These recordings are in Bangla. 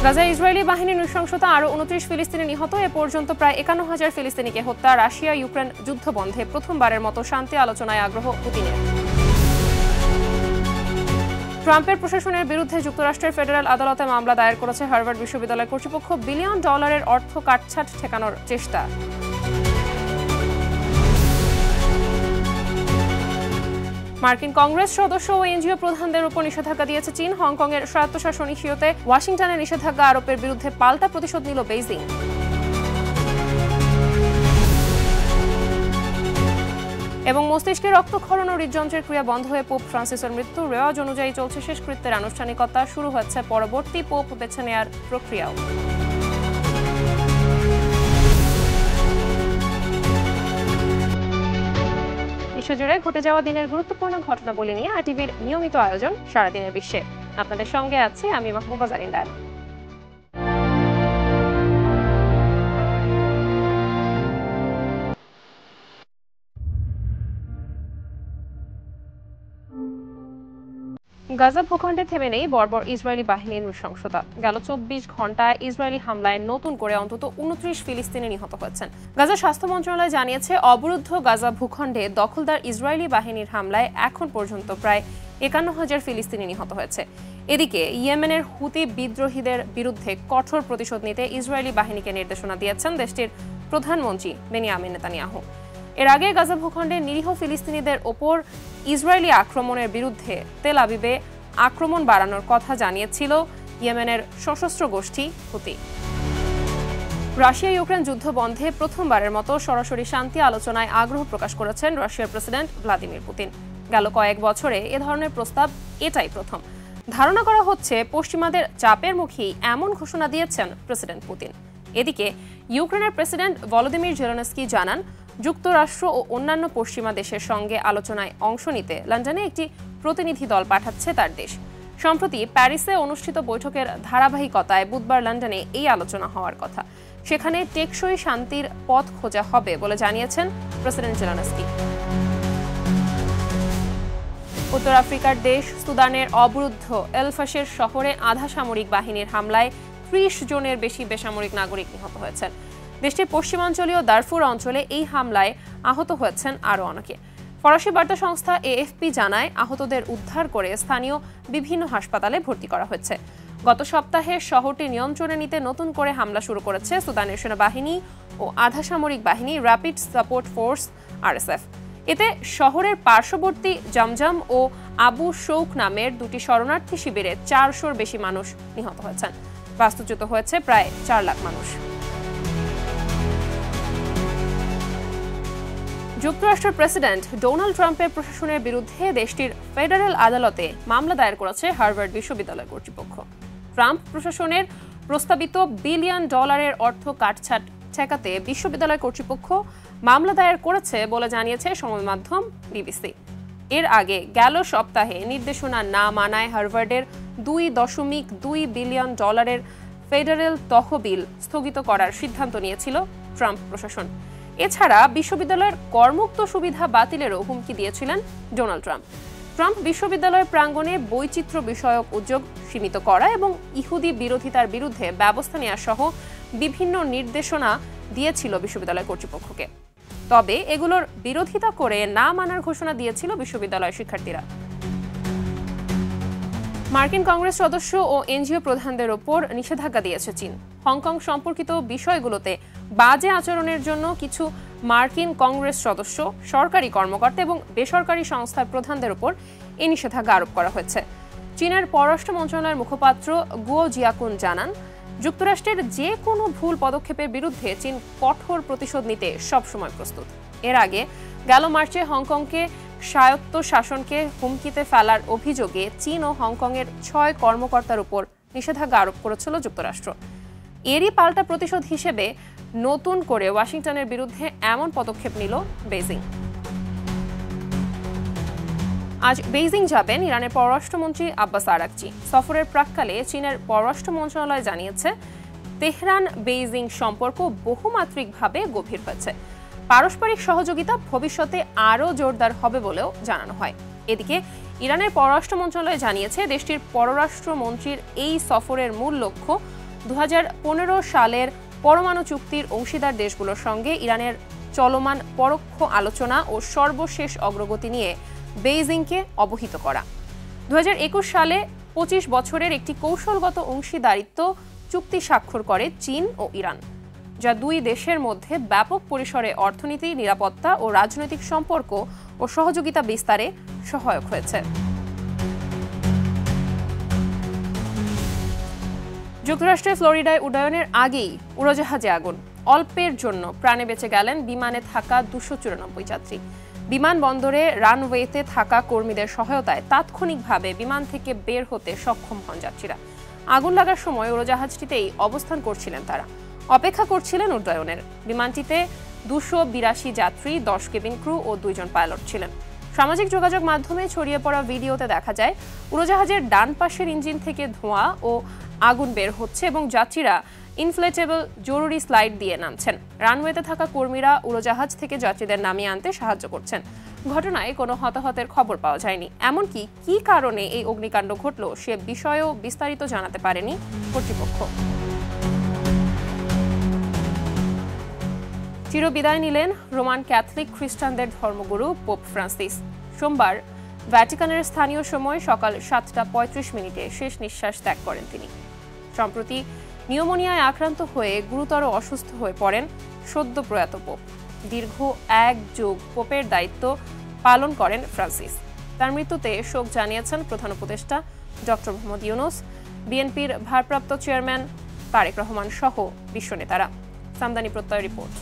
গাজায় ইসরায়েলি বাহিনীর নৃশংসতা, আরও ২৯ ফিলিস্তিনি নিহত। এ পর্যন্ত প্রায় ৫১,০০০ ফিলিস্তিনিকে হত্যা। রাশিয়া ইউক্রেন যুদ্ধ বন্ধে প্রথমবারের মতো শান্তি আলোচনায় আগ্রহ পুতিনের। ট্রাম্পের প্রশাসনের বিরুদ্ধে যুক্তরাষ্ট্রের ফেডারেল আদালতে মামলা দায়ের করেছে হার্ভার্ড বিশ্ববিদ্যালয় কর্তৃপক্ষ। বিলিয়ন ডলারের অর্থ কাটছাঁট ঠেকানোর চেষ্টা। মার্কিন কংগ্রেস সদস্য ও এনজিও প্রধানদের উপর নিষেধাজ্ঞা দিয়েছে চীন। হংকংয়ের স্বায়ত্তশাসন ইস্যুতে ওয়াশিংটনের নিষেধাজ্ঞা আরোপের বিরুদ্ধে পাল্টা প্রতিশোধ নিল বেইজিং। এবং মস্তিষ্কে রক্তক্ষরণ ও হৃদযন্ত্রের ক্রিয়া বন্ধ হয়ে পোপ ফ্রান্সিসের মৃত্যু। রেওয়াজ অনুযায়ী চলছে শেষকৃত্যের আনুষ্ঠানিকতা। শুরু হচ্ছে পরবর্তী পোপ বেছে নেয়ার প্রক্রিয়াও। বিশ্বজুড়ে ঘটে যাওয়া দিনের গুরুত্বপূর্ণ ঘটনাবলী নিয়ে আরটিভির নিয়মিত আয়োজন সারাদিনের বিশ্বে। আপনাদের সঙ্গে আছি আমি মাহবুবা জারিন্দার। গাজা ভূখণ্ডে থেমে নেই বর্বর ইসরায়েলি বাহিনীর নৃশংসতা। গেল ২৪ ঘন্টায় ইসরায়েলি হামলায় নতুন করে অন্তত ২৯ ফিলিস্তিনি নিহত হয়েছেন। গাজা স্বাস্থ্য মন্ত্রণালয় জানিয়েছে, অবরুদ্ধ গাজা ভূখণ্ডে দখলদার ইসরায়েলি বাহিনীর হামলায় এখন পর্যন্ত প্রায় ৫১,০০০ ফিলিস্তিনি নিহত হয়েছে। এদিকে ইয়েমেনের হুতি বিদ্রোহীদের বিরুদ্ধে কঠোর প্রতিশোধ নিতে ইসরায়েলি বাহিনীকে নির্দেশনা দিয়েছেন দেশটির প্রধানমন্ত্রী বেনিয়ামিন নেতানিয়াহু। এর আগে গাজা ভূখণ্ডে নিরীহ ফিলিস্তিনিদের ওপর ইসরায়েলি আক্রমণের বিরুদ্ধে তেল আবিবে আক্রমণ বাড়ানোর কথা জানিয়েছিল ইয়েমেনের সশস্ত্র গোষ্ঠী হুতি। রাশিয়া ইউক্রেন যুদ্ধ বন্ধে প্রথমবারের মতো সরাসরি শান্তি আলোচনায় আগ্রহ প্রকাশ করেছেন রাশিয়ার প্রেসিডেন্ট ভ্লাদিমির পুতিন। গেল কয়েক বছরে এ ধরনের প্রস্তাব এটাই প্রথম। ধারণা করা হচ্ছে পশ্চিমাদের চাপের মুখেই এমন ঘোষণা দিয়েছেন প্রেসিডেন্ট পুতিন। এদিকে ইউক্রেনের প্রেসিডেন্ট ভলোদিমির জেলেনস্কি জানান, যুক্তরাষ্ট্র ও অন্যান্য পশ্চিমা দেশের সঙ্গে আলোচনায় অংশ নিতে লন্ডনে একটি প্রতিনিধি দল পাঠাচ্ছে তার দেশ। সম্প্রতি প্যারিসে অনুষ্ঠিত বৈঠকের ধারাবাহিকতায় বুধবার লন্ডনে এই আলোচনা হওয়ার কথা। সেখানে টেকসই শান্তির পথ খোঁজা হবে বলে জানিয়েছেন প্রেসিডেন্ট জেলেনস্কি। উত্তর আফ্রিকার দেশ সুদানের অবরুদ্ধ এলফাশের শহরে আধা সামরিক বাহিনীর হামলায় ৩০ জনের বেশি বেসামরিক নাগরিক নিহত হয়েছেন। দেশটির পশ্চিমাঞ্চলীয় দারফুর অঞ্চলে এই হামলায় আহত হয়েছেন আরও অনেকে। ফরাসি বার্তা সংস্থা এএফপি জানায়, আহতদের উদ্ধার করে স্থানীয় বিভিন্ন হাসপাতালে ভর্তি করা হয়েছে। গত সপ্তাহে শহরটি নিয়ন্ত্রণে নিতে নতুন করে হামলা শুরু করেছে সুদানের সেনাবাহিনী ও আধা সামরিক বাহিনী র্যাপিড সাপোর্ট ফোর্স আরএসএফ। এতে শহরের পার্শ্ববর্তী জামজাম ও আবু শৌক নামের দুটি শরণার্থী শিবিরে ৪০০-র বেশি মানুষ নিহত হয়েছেন। বাস্তুচ্যুত হয়েছে প্রায় ৪ লাখ মানুষ। যুক্তরাষ্ট্রের প্রেসিডেন্ট ডোনাল্ড ট্রাম্পের প্রশাসনের বিরুদ্ধে দেশটির ফেডারেল আদালতে মামলা দায়ের করেছে হার্ভার্ড বিশ্ববিদ্যালয় কর্তৃপক্ষ। ট্রাম্প প্রশাসনের প্রস্তাবিত বিলিয়ন ডলারের অর্থ কাটছাঁট ঠেকাতে বিশ্ববিদ্যালয় কর্তৃপক্ষ মামলা দায়ের করেছে বলে জানিয়েছে সংবাদ মাধ্যম বিবিসি। এর আগে গেল সপ্তাহে নির্দেশনা না মানায় হার্ভার্ডের ২.২ বিলিয়ন ডলারের ফেডারেল তহবিল স্থগিত করার সিদ্ধান্ত নিয়েছিল ট্রাম্প প্রশাসন। এছাড়া বিশ্ববিদ্যালয়ের করমুক্ত সুবিধা বাতিলেরও হুমকি দিয়েছিলেন ডোনাল্ড ট্রাম্প। ট্রাম্প বিশ্ববিদ্যালয়ের প্রাঙ্গণে বৈচিত্র্য বিষয়ক উদ্যোগ সীমিত করা এবং ইহুদি বিরোধিতার বিরুদ্ধে ব্যবস্থা নেওয়া সহ বিভিন্ন নির্দেশনা দিয়েছিল বিশ্ববিদ্যালয় কর্তৃপক্ষকে। তবে এগুলোর বিরোধিতা করে না মানার ঘোষণা দিয়েছিল বিশ্ববিদ্যালয়ের শিক্ষার্থীরা। মার্কিন কংগ্রেস সদস্য ও এনজিও প্রধানদের ওপর নিষেধাজ্ঞা দিয়েছে চীন। হংকং সম্পর্কিত বিষয়গুলোতে বাজে আচরণের জন্য কিছু মার্কিন কংগ্রেস সদস্য, সরকারি কর্মকর্তা এবং বেসরকারি সংস্থার প্রধানদের ওপর এই নিষেধাজ্ঞা আরোপ করা হয়েছে। চীনের পররাষ্ট্র মন্ত্রণালয়ের মুখপাত্র গুও জিয়াকুন জানান, যুক্তরাষ্ট্রের যে কোনো ভুল পদক্ষেপের বিরুদ্ধে চীন কঠোর প্রতিশোধ নিতে সবসময় প্রস্তুত। এর আগে গেল মার্চে হংকংকে স্বায়ত্ত শাসনকে হুমকিতে ফেলার অভিযোগে চীন ও হংকংয়ের ৬ কর্মকর্তার উপর নিষেধাজ্ঞা আরোপ করেছিল যুক্তরাষ্ট্র। এরই পাল্টা প্রতিশোধ হিসেবে নতুন করে ওয়াশিংটনের বিরুদ্ধে এমন পদক্ষেপ নিল বেইজিং। আজ বেইজিং যাবেন ইরানের পররাষ্ট্রমন্ত্রী আব্বাস আরাকচি। সফরের প্রাক্কালে চীনের পররাষ্ট্র মন্ত্রণালয় জানিয়েছে, তেহরান বেইজিং সম্পর্ক বহুমাত্রিকভাবে গভীর হয়েছে। পারস্পরিক সহযোগিতা ভবিষ্যতে আরও জোরদার হবে বলেও জানানো হয়। এদিকে ইরানের পররাষ্ট্র মন্ত্রণালয় জানিয়েছে, দেশটির পররাষ্ট্রমন্ত্রীর এই সফরের মূল লক্ষ্য 2015 সালের পরমাণু চুক্তির অংশীদার দেশগুলোর সঙ্গে ইরানের চলমান পরোক্ষ আলোচনা ও সর্বশেষ অগ্রগতি নিয়ে বেইজিংকে অবহিত করা। 2021 সালে 25 বছরের একটি কৌশলগত অংশীদারিত্ব চুক্তি স্বাক্ষর করে চীন ও ইরান, যা দুই দেশের মধ্যে ব্যাপক পরিসরে অর্থনীতি, নিরাপত্তা ও রাজনৈতিক সম্পর্ক ও সহযোগিতা বিস্তারে সহায়ক হয়েছে। যুক্তরাষ্ট্রের ফ্লোরিডায় উড্ডয়নের আগেই উড়োজাহাজে আগুন, অল্পের জন্য প্রাণে বেঁচে গেলেন বিমানে থাকা 294 যাত্রী। বিমানবন্দরে রানওয়েতে থাকা কর্মীদের সহায়তায় তাৎক্ষণিকভাবে বিমান থেকে বের হতে সক্ষম হন যাত্রীরা। আগুন লাগার সময় উড়োজাহাজটিতেই অবস্থান করছিলেন তারা, অপেক্ষা করছিলেন উড্ডয়নের। বিমানটিতে 282 যাত্রী, 10 কেবিন ক্রু ও 2 জন পাইলট ছিলেন। সামাজিক যোগাযোগ মাধ্যমে ছড়িয়ে পড়া ভিডিওতে দেখা যায় উড়োজাহাজের ডান পাশের ইঞ্জিন থেকে ধোঁয়া ও আগুন বের হচ্ছে এবং যাত্রীরা ইনফ্লেটেবল জরুরি স্লাইড দিয়ে নামছেন। রানওয়েতে থাকা কর্মীরা উড়োজাহাজ থেকে যাত্রীদের নামিয়ে আনতে সাহায্য করছেন। ঘটনায় কোনো হতাহতের খবর পাওয়া যায়নি। এমনকি কী কারণে এই অগ্নিকাণ্ড ঘটল সে বিষয়েও বিস্তারিত জানাতে পারেনি কর্তৃপক্ষ। চিরবিদায় নিলেন রোমান ক্যাথলিক খ্রিস্টানদের ধর্মগুরু পোপ ফ্রান্সিস। সোমবার ভ্যাটিকানের স্থানীয় সময় সকাল 7:35 শেষ নিঃশ্বাস ত্যাগ করেন তিনি। সম্প্রতি নিউমোনিয়ায় আক্রান্ত হয়ে গুরুতর অসুস্থ হয়ে পড়েন সদ্য প্রয়াত পোপ। দীর্ঘ 1 যুগ পোপের দায়িত্ব পালন করেন ফ্রান্সিস। তার মৃত্যুতে শোক জানিয়েছেন প্রধান উপদেষ্টা ডক্টর মোহাম্মদ ইউনূস, বিএনপির ভারপ্রাপ্ত চেয়ারম্যান তারেক রহমান সহ বিশ্ব নেতারা। সামদানি প্রত্যয় রিপোর্ট।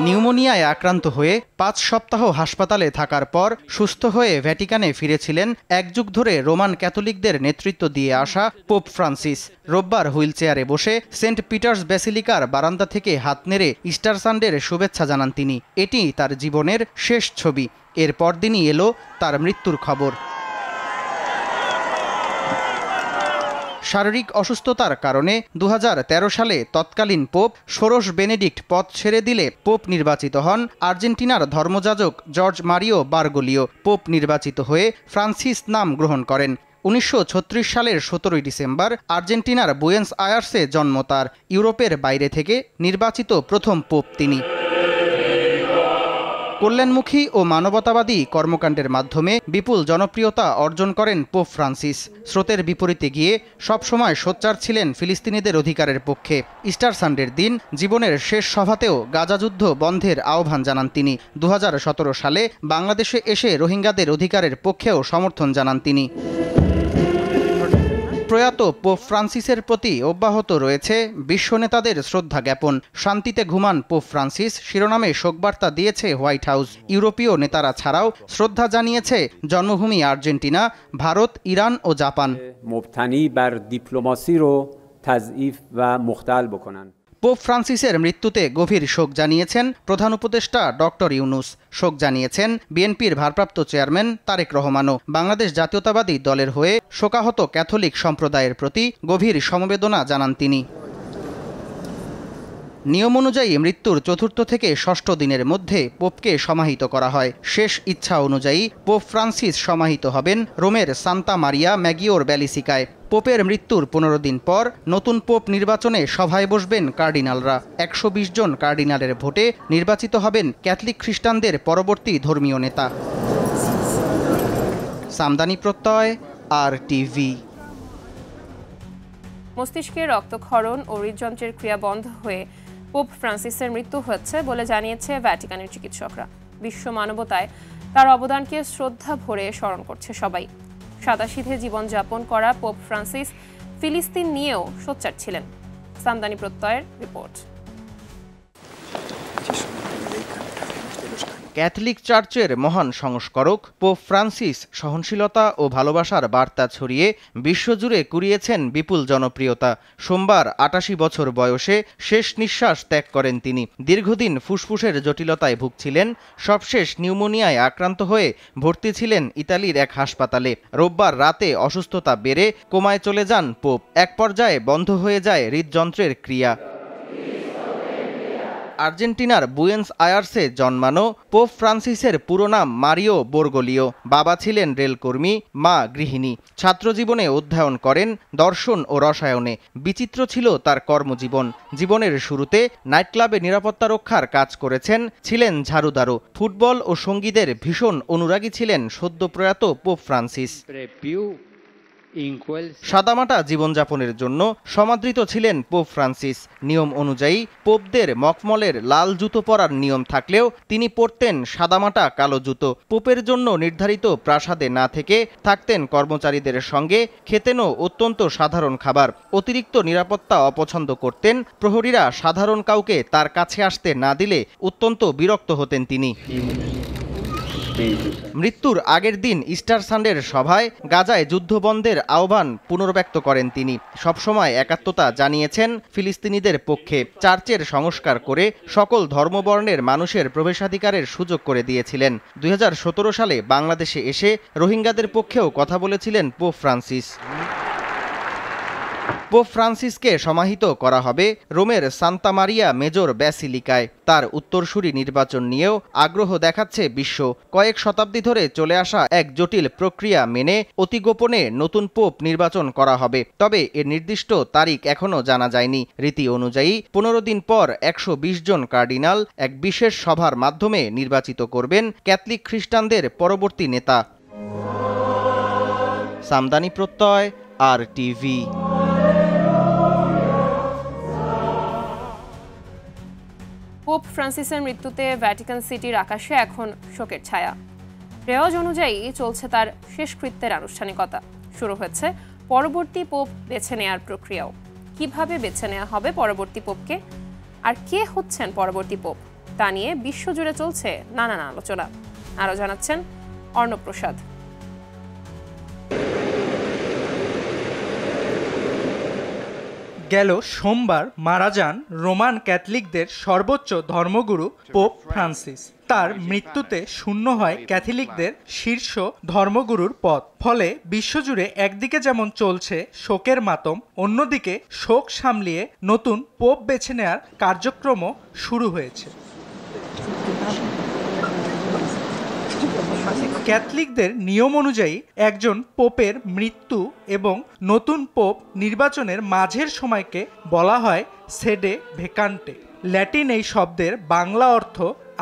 নিউমোনিয়ায় আক্রান্ত হয়ে 5 সপ্তাহ হাসপাতালে থাকার পর সুস্থ হয়ে ভ্যাটিকানে ফিরেছিলেন 1 যুগ ধরে রোমান ক্যাথলিকদের নেতৃত্ব দিয়ে আসা পোপ ফ্রান্সিস। রোববার হুইলচেয়ারে বসে সেন্ট পিটার্স ব্যাসিলিকার বারান্দা থেকে হাত নেড়ে ইস্টার সানডের শুভেচ্ছা জানান তিনি। এটি তার জীবনের শেষ ছবি। এর পরদিনই এলো তার মৃত্যুর খবর। শারীরিক অসুস্থতার কারণে 2013 সালে তৎকালীন পোপ ষোড়শ বেনেডিক্ট পদ ছেড়ে দিলে পোপ নির্বাচিত হন আর্জেন্টিনার ধর্মযাজক জর্জ মারিও বারগোলিও। পোপ নির্বাচিত হয়ে ফ্রান্সিস নাম গ্রহণ করেন। 1936 সালের 17 ডিসেম্বর আর্জেন্টিনার বুয়েন্স আয়ার্সে জন্ম তার। ইউরোপের বাইরে থেকে নির্বাচিত প্রথম পোপ তিনি। কল্যাণমুখী ও মানবতাবাদী কর্মকাণ্ডের মাধ্যমে বিপুল জনপ্রিয়তা অর্জন করেন পোপ ফ্রান্সিস। স্রোতের বিপরীতে গিয়ে সবসময় সোচ্চার ছিলেন ফিলিস্তিনিদের অধিকারের পক্ষে। ইস্টার সানডের দিন জীবনের শেষ সভাতেও গাজা যুদ্ধ বন্ধের আহ্বান জানান তিনি। 2017 সালে বাংলাদেশে এসে রোহিঙ্গাদের অধিকারের পক্ষেও সমর্থন জানান তিনি। প্রয়াত পোপ ফ্রান্সিসের প্রতি অব্যাহত রয়েছে বিশ্ব নেতাদের শ্রদ্ধা জ্ঞাপন। শান্তিতে ঘুমান পোপ ফ্রান্সিস শিরোনামে শোকবার্তা দিয়েছে হোয়াইট হাউস। ইউরোপীয় নেতারা ছাড়াও শ্রদ্ধা জানিয়েছে জন্মভূমি আর্জেন্টিনা, ভারত, ইরান ও জাপান। মুবতানি বার ডিপ্লোমাসি রো তাযঈফ ওয়া মুখতাল বকনান। পোপ ফ্রান্সিসের মৃত্যুতে গভীর শোক জানিয়েছেন প্রধান উপদেষ্টা ডক্টর ইউনূস। শোক জানিয়েছেন বিএনপির ভারপ্রাপ্ত চেয়ারম্যান তারেক রহমানও। বাংলাদেশ জাতীয়তাবাদী দলের হয়ে শোকাহত ক্যাথলিক সম্প্রদায়ের প্রতি গভীর সমবেদনা জানান তিনি। নিয়ম অনুযায়ী মৃত্যুর 4র্থ থেকে 6ষ্ঠ দিনের মধ্যে পোপকে সমাহিত করা হয়। শেষ ইচ্ছা অনুযায়ী পোপ ফ্রান্সিস সমাহিত হবেন রোমের সান্তা মারিয়া ম্যাগিওর ব্যালিসিকায়। পোপের মৃত্যুর 15 দিন পর নতুন পোপ নির্বাচনে সভায় বসবেন কার্ডিনালরা। 120 জন কার্ডিনালের ভোটে নির্বাচিত হবেন ক্যাথলিক খ্রিস্টানদের পরবর্তী ধর্মীয় নেতা। সামদানি প্রত্যয়, RTV। মস্তিষ্কে রক্তক্ষরণ ও হৃদযন্ত্রের ক্রিয়া বন্ধ হয়ে পোপ ফ্রান্সিসের মৃত্যু হয়েছে বলে জানিয়েছে ভ্যাটিকানের চিকিৎসকরা। বিশ্ব মানবতায় তার অবদানকে শ্রদ্ধা ভরে স্মরণ করছে সবাই। সাদাসিধে জীবনযাপন করা পোপ ফ্রান্সিস ফিলিস্তিন নিয়েও সোচ্চার ছিলেন। সামদানি প্রত্যয়ের রিপোর্ট। ক্যাথলিক চার্চের মহান সংস্কারক পোপ ফ্রান্সিস সহনশীলতা ও ভালোবাসার বার্তা ছড়িয়ে বিশ্বজুড়ে কুড়িয়েছেন বিপুল জনপ্রিয়তা। সোমবার 88 বছর বয়সে শেষ নিঃশ্বাস ত্যাগ করেন তিনি। দীর্ঘদিন ফুসফুসের জটিলতায় ভুগছিলেন। সবশেষ নিউমোনিয়ায় আক্রান্ত হয়ে ভর্তি ছিলেন ইতালির এক হাসপাতালে। রোববার রাতে অসুস্থতা বেড়ে কোমায় চলে যান পোপ। এক পর্যায়ে বন্ধ হয়ে যায় হৃদযন্ত্রের ক্রিয়া। আর্জেন্টিনার বুয়েন্স আয়ার্সে জন্মানো পোপ ফ্রান্সিসের পুরো নাম মারিও বোরগোলিও। বাবা ছিলেন রেলকর্মী, মা গৃহিণী। ছাত্রজীবনে অধ্যয়ন করেন দর্শন ও রসায়নে। বিচিত্র ছিল তার কর্মজীবন। জীবনের শুরুতে নাইট ক্লাবে নিরাপত্তা রক্ষার কাজ করেছেন, ছিলেন ঝাড়ুদারও। ফুটবল ও সঙ্গীতের ভীষণ অনুরাগী ছিলেন সদ্য প্রয়াত পোপ ফ্রান্সিস। সাদামাটা জীবনযাপনের জন্য সমাদৃত ছিলেন পোপ ফ্রান্সিস। নিয়ম অনুযায়ী পোপদের মখমলের লাল জুতো পরার নিয়ম থাকলেও তিনি পরতেন সাদামাটা কালো জুতো। পোপের জন্য নির্ধারিত প্রাসাদে না থেকে থাকতেন কর্মচারীদের সঙ্গে, খেতেনও অত্যন্ত সাধারণ খাবার। অতিরিক্ত নিরাপত্তা অপছন্দ করতেন। প্রহরীরা সাধারণ কাউকে তার কাছে আসতে না দিলে অত্যন্ত বিরক্ত হতেন তিনি। মৃত্যুর আগের দিন ইস্টার সানডের সভায় গাজায় যুদ্ধবন্ধের আহ্বান পুনর্ব্যক্ত করেন তিনি। সবসময় একাত্মতা জানিয়েছেন ফিলিস্তিনিদের পক্ষে। চার্চের সংস্কার করে সকল ধর্মবর্ণের মানুষের প্রবেশাধিকারের সুযোগ করে দিয়েছিলেন। 2017 সালে বাংলাদেশে এসে রোহিঙ্গাদের পক্ষেও কথা বলেছিলেন পোপ ফ্রান্সিস। পোপ ফ্রান্সিসকে সমাহিত করা হবে রোমের সান্তা মারিয়া মেজর ব্যাসিলিকায়। তার উত্তরসূরি নির্বাচন নিয়েও আগ্রহ দেখাচ্ছে বিশ্ব। কয়েক শতাব্দী ধরে চলে আসা এক জটিল প্রক্রিয়া মেনে অতি গোপনে নতুন পোপ নির্বাচন করা হবে। তবে এর নির্দিষ্ট তারিখ এখনও জানা যায়নি। রীতি অনুযায়ী 15 দিন পর 120 জন কার্ডিনাল এক বিশেষ সভার মাধ্যমে নির্বাচিত করবেন ক্যাথলিক খ্রিস্টানদের পরবর্তী নেতা। সামদানি প্রত্যয়, RTV। পোপ ফ্রান্সিসের মৃত্যুতে ভ্যাটিকান সিটির আকাশে এখন শোকের ছায়া। রেওয়াজ অনুযায়ী চলছে তার শেষকৃত্যের আনুষ্ঠানিকতা। শুরু হয়েছে পরবর্তী পোপ বেছে নেয়ার প্রক্রিয়াও। কিভাবে বেছে নেওয়া হবে পরবর্তী পোপকে, আর কে হচ্ছেন পরবর্তী পোপ, তা নিয়ে বিশ্বজুড়ে চলছে নানান আলোচনা। আরও জানাচ্ছেন অর্ণব প্রসাদ। গেল সোমবার মারা যান রোমান ক্যাথলিকদের সর্বোচ্চ ধর্মগুরু পোপ ফ্রান্সিস। তার মৃত্যুতে শূন্য হয় ক্যাথলিকদের শীর্ষ ধর্মগুরুর পদ। ফলে বিশ্বজুড়ে একদিকে যেমন চলছে শোকের মাতম, অন্যদিকে শোক সামলিয়ে নতুন পোপ বেছে নেওয়ার কার্যক্রমও শুরু হয়েছে। ক্যাথলিকদের নিয়ম অনুযায়ী একজন পোপের মৃত্যু এবং নতুন পোপ নির্বাচনের মাঝের সময়কে বলা হয় সেডে ভেকান্টে। ল্যাটিন এই শব্দের বাংলা অর্থ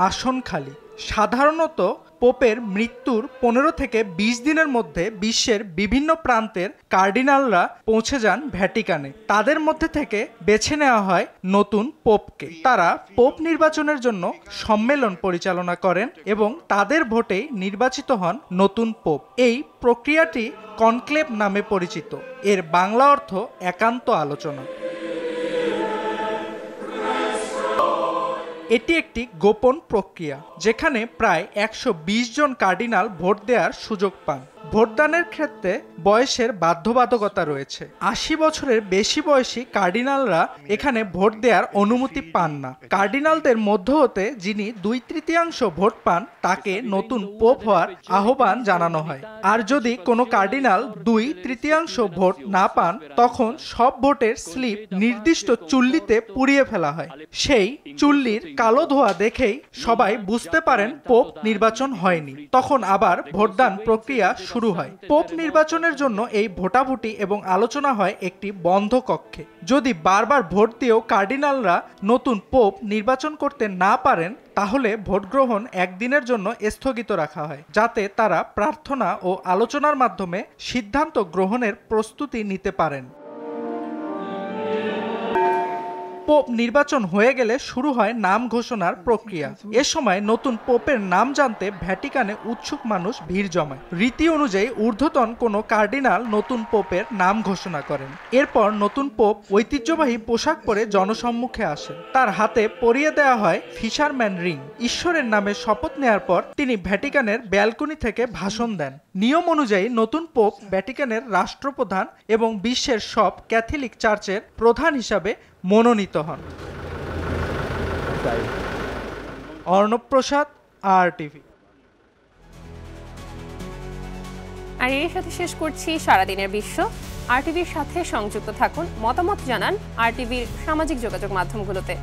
আসন খালি। সাধারণত পোপের মৃত্যুর 15 থেকে 20 দিনের মধ্যে বিশ্বের বিভিন্ন প্রান্তের কার্ডিনালরা পৌঁছে যান ভ্যাটিকানে। তাদের মধ্যে থেকে বেছে নেওয়া হয় নতুন পোপকে। তারা পোপ নির্বাচনের জন্য সম্মেলন পরিচালনা করেন এবং তাদের ভোটেই নির্বাচিত হন নতুন পোপ। এই প্রক্রিয়াটি কনক্লেভ নামে পরিচিত। এর বাংলা অর্থ একান্ত আলোচনা। এটি একটি গোপন প্রক্রিয়া যেখানে প্রায় 120 জন কার্ডিনাল ভোট দেওয়ার সুযোগ পান। ভোটদানের ক্ষেত্রে বয়সের বাধ্যবাধকতা রয়েছে। 80 বছরের বেশি বয়সী কার্ডিনালরা এখানে ভোট দেওয়ার অনুমতি পান না। কার্ডিনালদের মধ্য হতে যিনি 2/3 ভোট পান তাকে নতুন পোপ হওয়ার আহ্বান জানানো হয়। আর যদি কোনো কার্ডিনাল 2/3 ভোট না পান তখন সব ভোটের স্লিপ নির্দিষ্ট চুল্লিতে পুড়িয়ে ফেলা হয়। সেই চুল্লির কালো ধোঁয়া দেখেই সবাই বুঝতে পারেন পোপ নির্বাচন হয়নি। তখন আবার ভোটদান প্রক্রিয়া শুরু হয়। পোপ নির্বাচনের জন্য এই ভোটাভুটি এবং আলোচনা হয় একটি বন্ধ কক্ষে। যদি বারবার ভোট দিয়েও কার্ডিনালরা নতুন পোপ নির্বাচন করতে না পারেন তাহলে ভোট গ্রহণ একদিনের জন্য স্থগিত রাখা হয়, যাতে তারা প্রার্থনা ও আলোচনার মাধ্যমে সিদ্ধান্ত গ্রহণের প্রস্তুতি নিতে পারেন। পোপ নির্বাচন হয়ে গেলে শুরু হয় নাম ঘোষণার প্রক্রিয়া। এ সময় নতুন পোপের নাম জানতে ভ্যাটিকানে উৎসুক মানুষ ভিড় জমায়। রীতি অনুযায়ী ঊর্ধ্বতন কোনো কার্ডিনাল নতুন পোপের নাম ঘোষণা করেন। এরপর নতুন পোপ ঐতিহ্যবাহী পোশাক পরে জনসম্মুখে আসেন। তার হাতে পরিয়ে দেওয়া হয় ফিশারম্যান রিং। ঈশ্বরের নামে শপথ নেয়ার পর তিনি ভ্যাটিকানের ব্যালকনি থেকে ভাষণ দেন। নিয়ম অনুযায়ী নতুন পোপ ভ্যাটিকানের রাষ্ট্রপ্রধান এবং বিশ্বের সব ক্যাথলিক চার্চের প্রধান হিসাবে মনোনীত হন। অর্ণব প্রসাদ, RTV। আর এর সাথে শেষ করছি সারাদিনের বিশ্ব। RTVর সাথে সংযুক্ত থাকুন, মতামত জানান RTVর সামাজিক যোগাযোগ মাধ্যমগুলোতে।